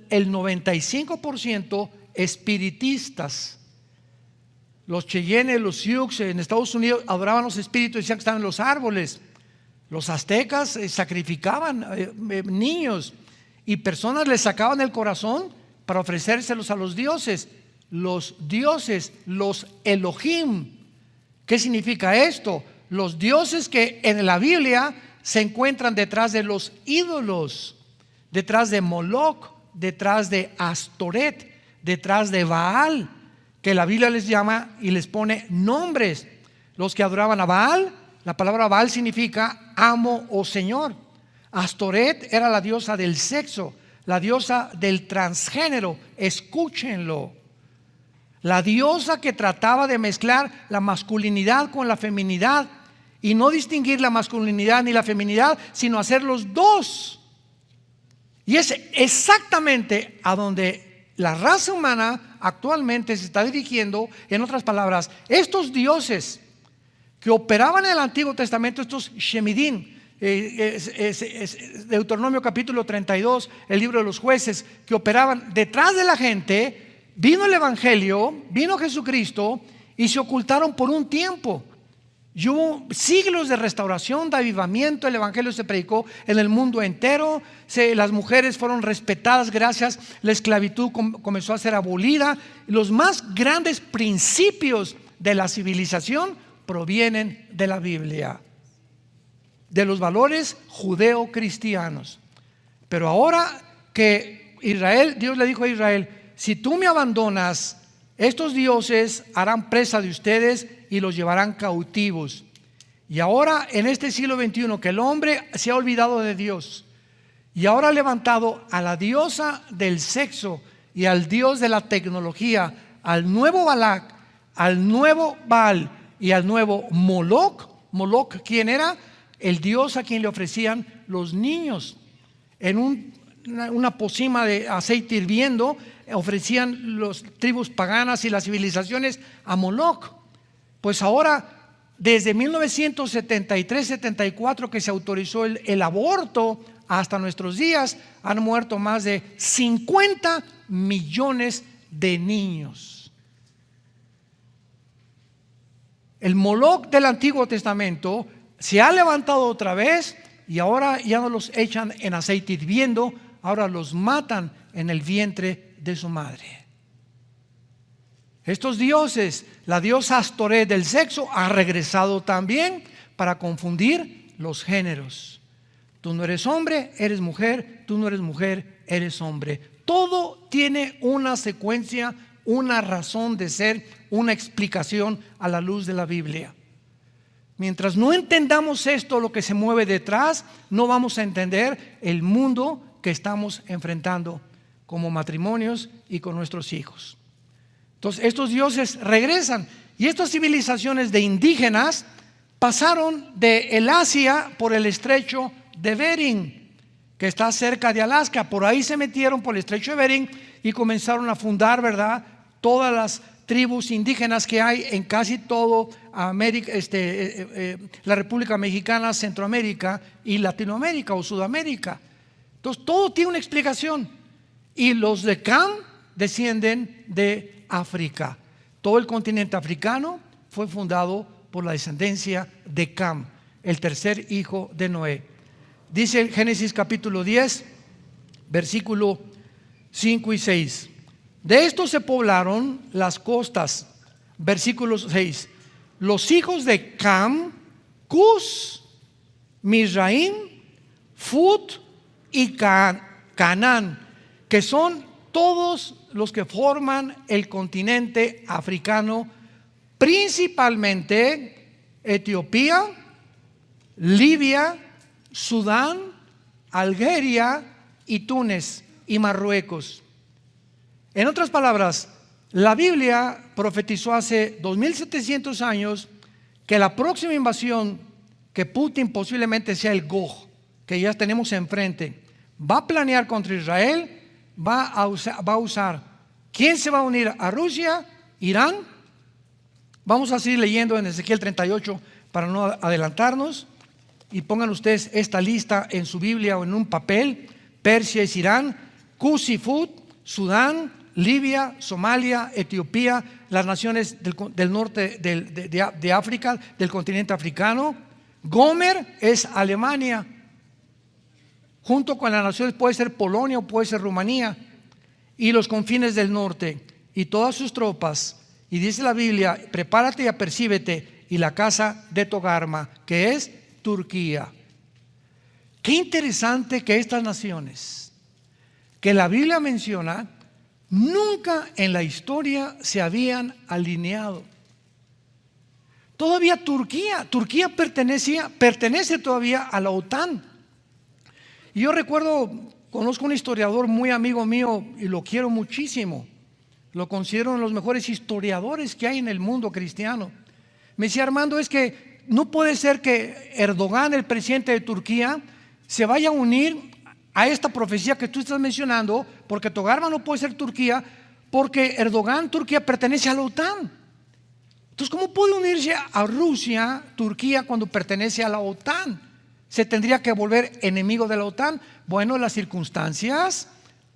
el 95% espiritistas. Los Cheyenne, los Sioux en Estados Unidos adoraban los espíritus y decían que estaban en los árboles. Los aztecas sacrificaban niños y personas les sacaban el corazón para ofrecérselos a los dioses. Los dioses, los Elohim. ¿Qué significa esto? Los dioses que en la Biblia se encuentran detrás de los ídolos, detrás de Moloch, detrás de Astoret, detrás de Baal, que la Biblia les llama y les pone nombres. Los que adoraban a Baal, la palabra Baal significa amo o señor. Astoret era la diosa del sexo, la diosa del transgénero. Escúchenlo. La diosa que trataba de mezclar la masculinidad con la feminidad y no distinguir la masculinidad ni la feminidad, sino hacer los dos. Y es exactamente a donde la raza humana actualmente se está dirigiendo. En otras palabras, estos dioses que operaban en el Antiguo Testamento, estos Shemidim, Deuteronomio capítulo 32, el libro de los jueces, que operaban detrás de la gente, vino el Evangelio, vino Jesucristo y se ocultaron por un tiempo. Y hubo siglos de restauración, de avivamiento. El Evangelio se predicó en el mundo entero. Las mujeres fueron respetadas gracias. La esclavitud comenzó a ser abolida. Los más grandes principios de la civilización provienen de la Biblia, de los valores judeo-cristianos. Pero ahora que Israel, Dios le dijo a Israel: si tú me abandonas, estos dioses harán presa de ustedes y los llevarán cautivos. Y ahora en este siglo XXI que el hombre se ha olvidado de Dios y ahora ha levantado a la diosa del sexo y al dios de la tecnología, al nuevo Balac, al nuevo Baal y al nuevo Moloch. Moloch, ¿quién era? El dios a quien le ofrecían los niños. En una pocima de aceite hirviendo ofrecían las tribus paganas y las civilizaciones a Moloch. Pues ahora, desde 1973-74 que se autorizó el aborto hasta nuestros días, han muerto más de 50 millones de niños. El Moloch del Antiguo Testamento se ha levantado otra vez y ahora ya no los echan en aceite hirviendo, ahora los matan en el vientre de su madre. Estos dioses, la diosa Astoret del sexo ha regresado también para confundir los géneros. Tú no eres hombre, eres mujer. Tú no eres mujer, eres hombre. Todo tiene una secuencia, una razón de ser, una explicación a la luz de la Biblia. Mientras no entendamos esto, lo que se mueve detrás, no vamos a entender el mundo que estamos enfrentando como matrimonios y con nuestros hijos. Entonces estos dioses regresan y estas civilizaciones de indígenas pasaron de el Asia por el estrecho de Bering, que está cerca de Alaska. Por ahí se metieron por el estrecho de Bering y comenzaron a fundar, ¿verdad?, todas tribus indígenas que hay en casi todo América, la República Mexicana, Centroamérica y Latinoamérica o Sudamérica. Entonces todo tiene una explicación. Y los de Cam descienden de África. Todo el continente africano fue fundado por la descendencia de Cam, el tercer hijo de Noé. Dice el Génesis capítulo 10, versículo 5 y 6. De esto se poblaron las costas. Versículo 6. Los hijos de Cam, Cus, Mizraim, Fut y Canaán, que son todos los que forman el continente africano, principalmente Etiopía, Libia, Sudán, Algeria y Túnez y Marruecos. En otras palabras, la Biblia profetizó hace 2700 años que la próxima invasión, que Putin posiblemente sea el Gog, que ya tenemos enfrente, va a planear contra Israel, va a usar. ¿Quién se va a unir a Rusia? ¿Irán? Vamos a seguir leyendo en Ezequiel 38 para no adelantarnos. Y pongan ustedes esta lista en su Biblia o en un papel. Persia es Irán, Cus y Fut, Sudán, Libia, Somalia, Etiopía, las naciones del norte de África, del continente africano. Gomer es Alemania, junto con las naciones, puede ser Polonia o puede ser Rumanía, y los confines del norte y todas sus tropas. Y dice la Biblia: prepárate y apercíbete, y la casa de Togarma, que es Turquía. Qué interesante que estas naciones que la Biblia menciona nunca en la historia se habían alineado. Todavía Turquía pertenece todavía a la OTAN. Y yo recuerdo, conozco un historiador muy amigo mío y lo quiero muchísimo. Lo considero uno de los mejores historiadores que hay en el mundo cristiano. Me decía: Armando, es que no puede ser que Erdogan, el presidente de Turquía, se vaya a unir a esta profecía que tú estás mencionando, porque Togarma no puede ser Turquía, porque Turquía pertenece a la OTAN. Entonces, ¿cómo puede unirse a Rusia, Turquía, cuando pertenece a la OTAN? ¿Se tendría que volver enemigo de la OTAN? Bueno, las circunstancias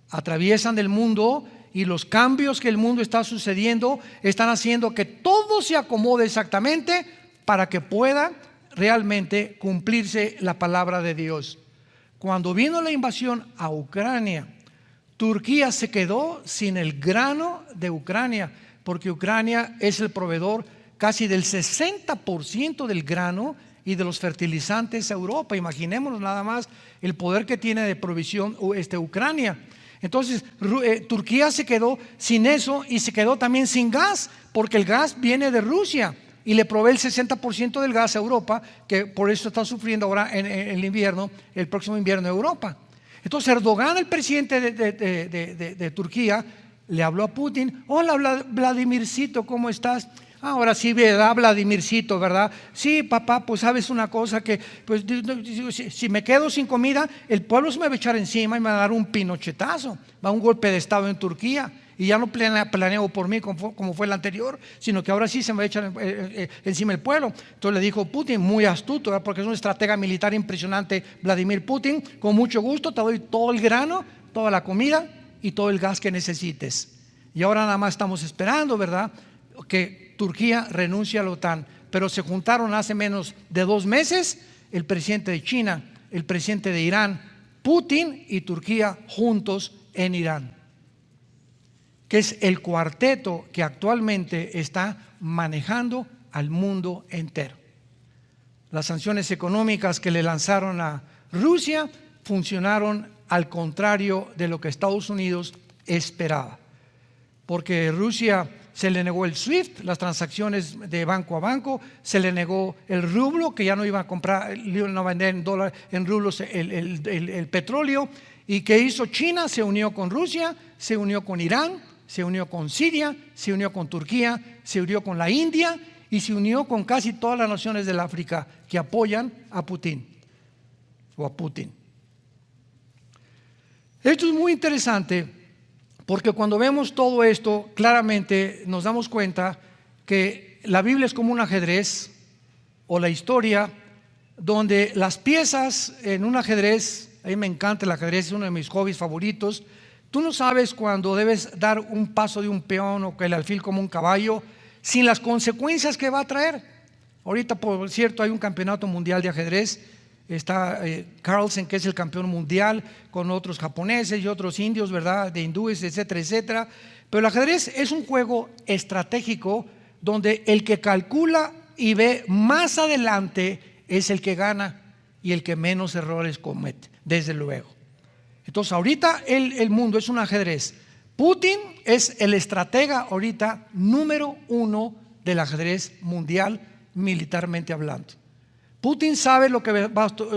atraviesan el mundo y los cambios que el mundo está sucediendo están haciendo que todo se acomode exactamente para que pueda realmente cumplirse la palabra de Dios. Cuando vino la invasión a Ucrania, Turquía se quedó sin el grano de Ucrania, porque Ucrania es el proveedor casi del 60% del grano y de los fertilizantes a Europa. Imaginémonos nada más el poder que tiene de provisión Ucrania. Entonces Turquía se quedó sin eso y se quedó también sin gas, porque el gas viene de Rusia y le provee el 60% del gas a Europa, que por eso está sufriendo ahora en el invierno, el próximo invierno de Europa. Entonces Erdogan, el presidente de Turquía, le habló a Putin: hola Vladimircito, ¿cómo estás? Ahora sí, ¿verdad, Vladimircito, verdad? Sí, papá, pues sabes una cosa, que pues si me quedo sin comida, el pueblo se me va a echar encima y me va a dar un pinochetazo, va a un golpe de estado en Turquía. Y ya no planeo por mí como fue el anterior, sino que ahora sí se me va a echar encima el pueblo. Entonces le dijo Putin, muy astuto, ¿verdad? Porque es un estratega militar impresionante, Vladimir Putin: con mucho gusto te doy todo el grano, toda la comida y todo el gas que necesites. Y ahora nada más estamos esperando, ¿verdad?, que Turquía renuncie a la OTAN. Pero se juntaron hace menos de 2 meses el presidente de China, el presidente de Irán, Putin y Turquía juntos en Irán, que es el cuarteto que actualmente está manejando al mundo entero. Las sanciones económicas que le lanzaron a Rusia funcionaron al contrario de lo que Estados Unidos esperaba, porque Rusia se le negó el SWIFT, las transacciones de banco a banco, se le negó el rublo, que ya no iba a comprar, no a vender en dólares, en rublos el petróleo. ¿Y qué hizo China? Se unió con Rusia, se unió con Irán, se unió con Siria, se unió con Turquía, se unió con la India y se unió con casi todas las naciones del África que apoyan a Putin o a Putin. Esto es muy interesante Porque cuando vemos todo esto, claramente nos damos cuenta que la Biblia es como un ajedrez, o la historia, donde las piezas en un ajedrez, a mí me encanta el ajedrez, es uno de mis hobbies favoritos. Tú no sabes cuando debes dar un paso de un peón o que el alfil como un caballo, sin las consecuencias que va a traer. Ahorita, por cierto, hay un campeonato mundial de ajedrez. Está Carlsen, que es el campeón mundial, con otros japoneses y otros indios, ¿verdad? De hindúes, etcétera, etcétera. Pero el ajedrez es un juego estratégico donde el que calcula y ve más adelante es el que gana y el que menos errores comete, desde luego. Entonces ahorita el mundo es un ajedrez. Putin es el estratega ahorita número 1 del ajedrez mundial, militarmente hablando. Putin sabe lo que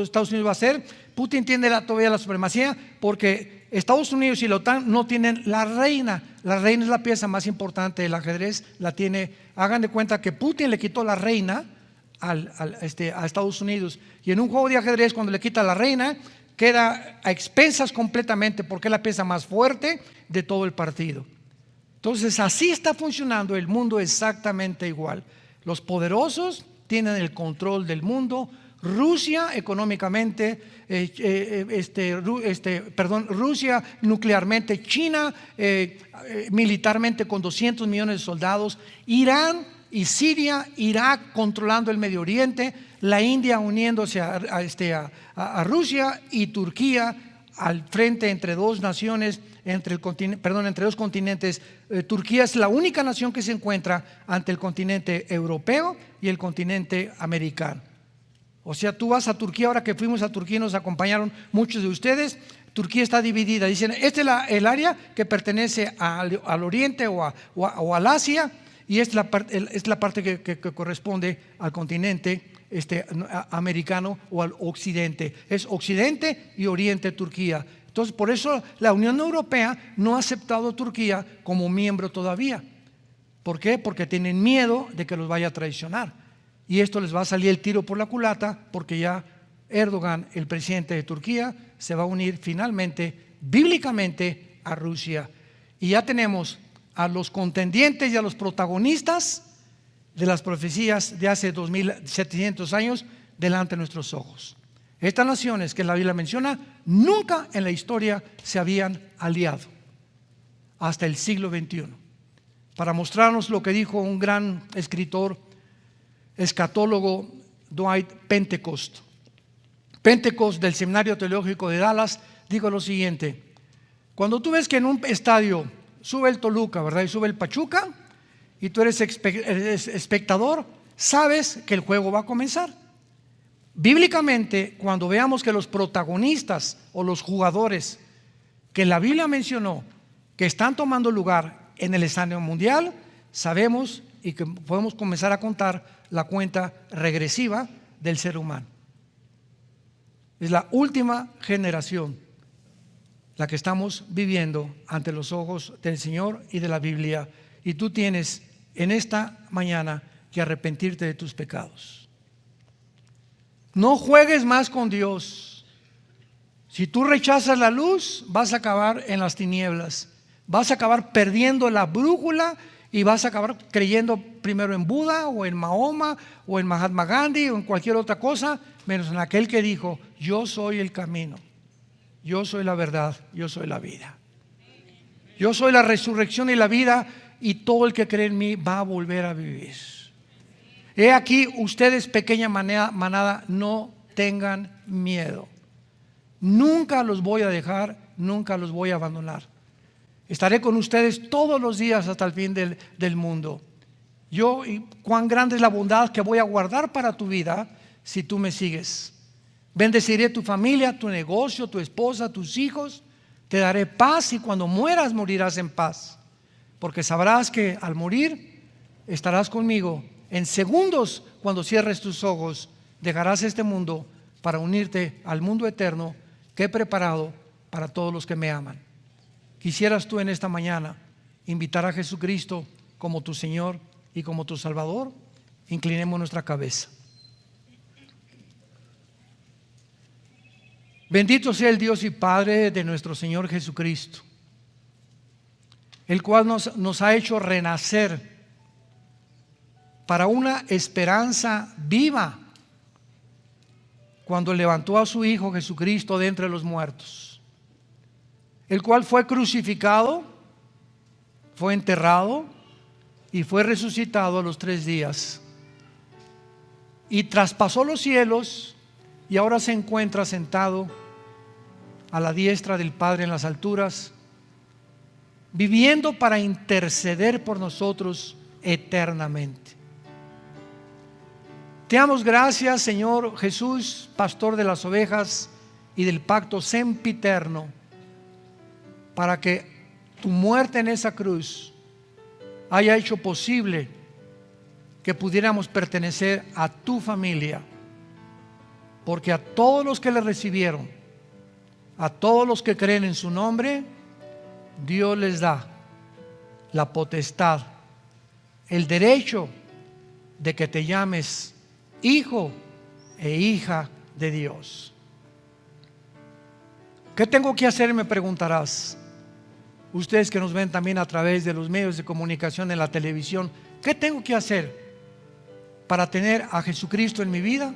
Estados Unidos va a hacer. Putin tiene todavía la supremacía porque Estados Unidos y la OTAN no tienen la reina. La reina es la pieza más importante del ajedrez. La tiene. Hagan de cuenta que Putin le quitó la reina a Estados Unidos. Y en un juego de ajedrez, cuando le quita la reina, queda a expensas completamente porque es la pieza más fuerte de todo el partido. Entonces así está funcionando el mundo exactamente igual. Los poderosos tienen el control del mundo. Rusia económicamente, Rusia nuclearmente, China militarmente con 200 millones de soldados, Irán y Siria, Irak controlando el Medio Oriente, la India uniéndose a Rusia y Turquía al frente entre dos naciones, entre dos continentes. Turquía es la única nación que se encuentra ante el continente europeo y el continente americano. O sea, tú vas a Turquía, ahora que fuimos a Turquía nos acompañaron muchos de ustedes. Turquía está dividida, dicen, este es el área que pertenece al oriente o al Asia, y esta es la parte que corresponde al continente americano o al occidente. Es occidente y oriente Turquía. Entonces, por eso la Unión Europea no ha aceptado a Turquía como miembro todavía. ¿Por qué? Porque tienen miedo de que los vaya a traicionar. Y esto les va a salir el tiro por la culata, porque ya Erdogan, el presidente de Turquía, se va a unir finalmente, bíblicamente, a Rusia. Y ya tenemos a los contendientes y a los protagonistas de las profecías de hace 2700 años delante de nuestros ojos. Estas naciones que la Biblia menciona nunca en la historia se habían aliado hasta el siglo XXI, para mostrarnos lo que dijo un gran escritor escatólogo, Dwight Pentecost. Pentecost, del Seminario Teológico de Dallas, dijo lo siguiente: cuando tú ves que en un estadio sube el Toluca, ¿verdad? Y sube el Pachuca, y tú eres espectador, sabes que el juego va a comenzar. Bíblicamente, cuando veamos que los protagonistas o los jugadores que la Biblia mencionó que están tomando lugar en el escenario mundial, sabemos y que podemos comenzar a contar la cuenta regresiva del ser humano. Es la última generación la que estamos viviendo ante los ojos del Señor y de la Biblia, y tú tienes en esta mañana que arrepentirte de tus pecados. No juegues más con Dios. Si tú rechazas la luz, vas a acabar en las tinieblas, vas a acabar perdiendo la brújula y vas a acabar creyendo primero en Buda o en Mahoma o en Mahatma Gandhi o en cualquier otra cosa, menos en aquel que dijo: yo soy el camino, yo soy la verdad, yo soy la vida, yo soy la resurrección y la vida, y todo el que cree en mí va a volver a vivir. He aquí, ustedes, pequeña manada, no tengan miedo. Nunca los voy a dejar, nunca los voy a abandonar. Estaré con ustedes todos los días hasta el fin del mundo. Y cuán grande es la bondad que voy a guardar para tu vida si tú me sigues. Bendeciré tu familia, tu negocio, tu esposa, tus hijos. Te daré paz, y cuando mueras morirás en paz, porque sabrás que al morir estarás conmigo. En segundos, cuando cierres tus ojos, dejarás este mundo para unirte al mundo eterno que he preparado para todos los que me aman. ¿Quisieras tú en esta mañana invitar a Jesucristo como tu Señor y como tu Salvador? Inclinemos nuestra cabeza. Bendito sea el Dios y Padre de nuestro Señor Jesucristo. el cual nos ha hecho renacer para una esperanza viva, cuando levantó a su Hijo Jesucristo de entre los muertos, el cual fue crucificado, fue enterrado y fue resucitado a los 3 días, y traspasó los cielos y ahora se encuentra sentado a la diestra del Padre en las alturas, viviendo para interceder por nosotros eternamente. Te damos gracias, Señor Jesús, pastor de las ovejas y del pacto sempiterno, para que tu muerte en esa cruz haya hecho posible que pudiéramos pertenecer a tu familia, porque a todos los que le recibieron, a todos los que creen en su nombre, Dios les da la potestad, el derecho de que te llames hijo e hija de Dios. ¿Qué tengo que hacer?, me preguntarás. Ustedes que nos ven también a través de los medios de comunicación, en la televisión, ¿qué tengo que hacer para tener a Jesucristo en mi vida?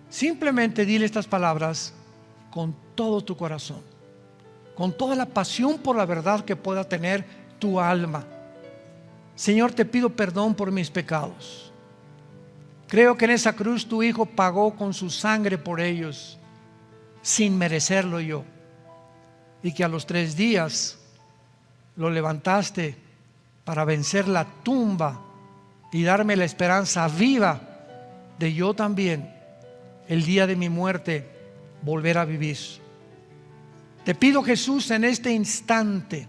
Simplemente dile estas palabras con todo tu corazón, con toda la pasión por la verdad que pueda tener tu alma. Señor, te pido perdón por mis pecados. Creo que en esa cruz tu Hijo pagó con su sangre por ellos, sin merecerlo yo, y que a los 3 días lo levantaste para vencer la tumba y darme la esperanza viva de yo también, el día de mi muerte, volver a vivir. Te pido, Jesús, en este instante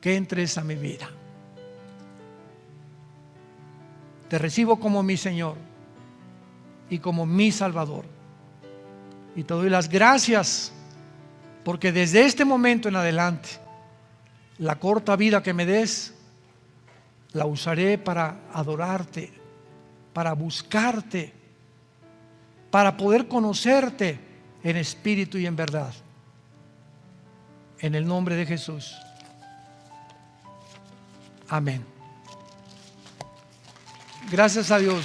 que entres a mi vida. Te recibo como mi Señor y como mi Salvador, y te doy las gracias porque desde este momento en adelante, la corta vida que me des la usaré para adorarte, para buscarte, para poder conocerte en espíritu y en verdad. En el nombre de Jesús. Amén. Gracias a Dios.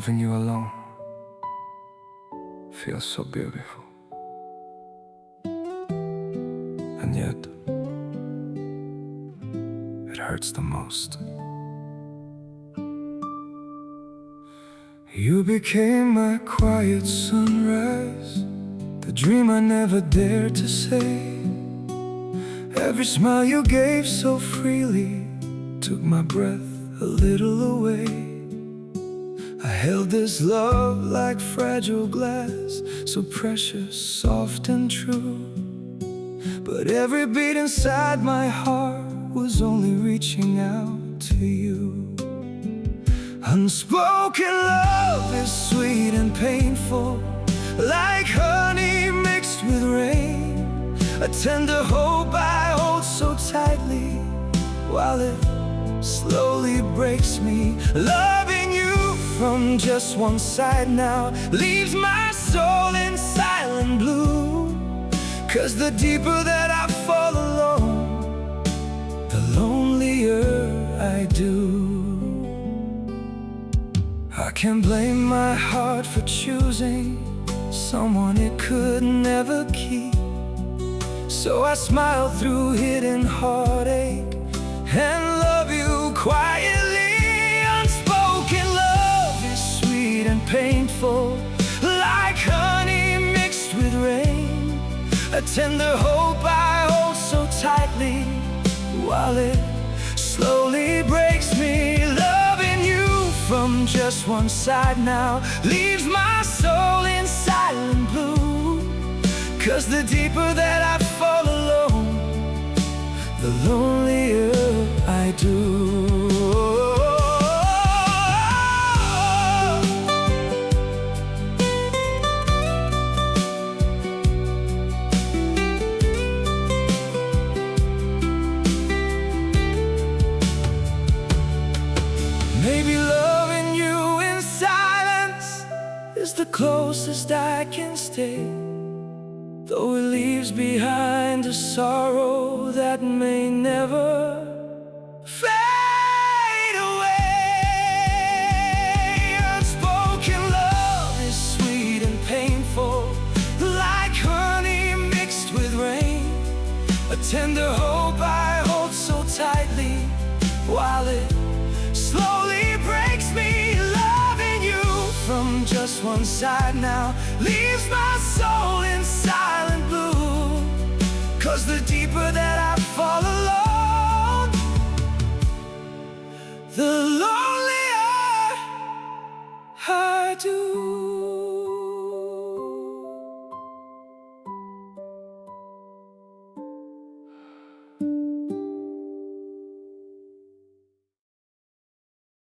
Loving you alone feels so beautiful, and yet it hurts the most. You became my quiet sunrise, the dream I never dared to say. Every smile you gave so freely took my breath a little away. I held this love like fragile glass, so precious, soft and true. But every beat inside my heart was only reaching out to you. Unspoken love is sweet and painful, like honey mixed with rain. A tender hope I hold so tightly, while it slowly breaks me. Loving you from just one side now leaves my soul in silent blue. 'Cause the deeper that I fall alone, the lonelier I do. I can't blame my heart for choosing someone it could never keep. So I smile through hidden heartache and love you quietly. Unspoken love is sweet and painful, like honey mixed with rain. A tender hope I hold so tightly, while it slowly breaks me. Loving you from just one side now leaves my soul in silent blue. 'Cause the deeper that I fall alone, the lonelier I do. Maybe loving you in silence is the closest I can stay, though it leaves behind a sorrow that may never fade away. Unspoken love is sweet and painful, like honey mixed with rain. A tender hope I hold so tightly, while it slowly breaks me. Loving you from just one side now leaves my soul in silent blue. 'Cause the deeper that I fall